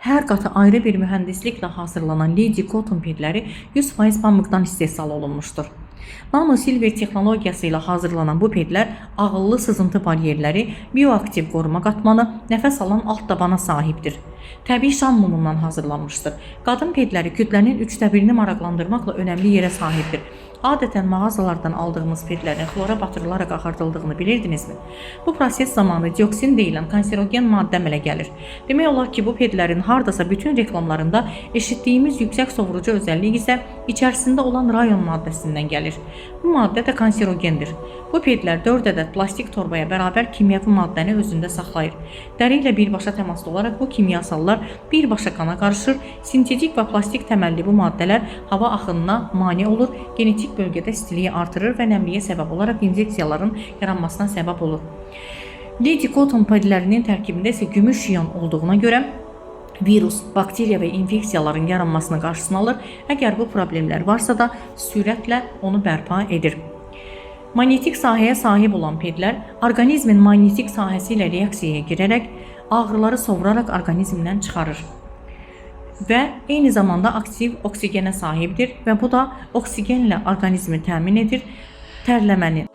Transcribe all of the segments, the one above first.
Hər qatı ayrı bir mühəndisliklə hazırlanan Lady Cotton pedləri 100% pamıqdan istehsal olunmuşdur. Nano silver texnologiyası ilə hazırlanan bu pedlər ağıllı sızıntı baryerləri, bioaktiv qoruma qatmanı, nəfəs alan alt tabana sahibdir. Təbii şam mumundan hazırlanmışdır. Qadın pedləri kütlənin 1/3-ni maraqlandırmaqla önəmli yerə sahibdir. Adətən mağazalardan aldığımız pedlərin xlora batırılaraq axardıldığını bilirdinizmi? Bu proses zamanı dioksin deyilən kanserogen maddə əmələ gəlir. Demək olar ki, bu pedlərin hardasa bütün reklamlarında eşitdiyimiz yüksək sovurucu özəllik isə içərisində olan rayon maddəsindən gəlir. Bu maddə də kanserogendir. Bu pedlər 4 ədəd plastik torbaya bərabər kimyəvi maddəni özündə saxlayır. Dəri ilə birbaşa təmasda olaraq bu kimyasallar birbaşa qana qarışır. Sintetik və plastik təməlli bu maddələr hava axınına mane olur, genetik bölgədə istiliyi artırır və nəmliyə səbəb olaraq infeksiyaların yaranmasına səbəb olur. Lady Cotton pedlərinin tərkibində isə gümüş iyon olduğuna görə virus, bakteriya və infeksiyaların yaranmasına qarşısını alır. Əgər bu problemlər varsa da sürətlə onu bərpa edir. Manyetik sahəyə sahib olan pedlər orqanizmin manyetik sahəsi ilə reaksiyaya girərək ağrıları sovuraraq orqanizmdən çıxarır və eyni zamanda aktiv oksigenə sahibdir və bu da oksigenlə orqanizmi təmin edir, tərləmənin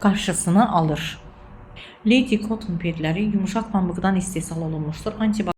qarşısını alır. Lady Cotton pedləri yumuşaq pambıqdan istehsal olunmuşdur.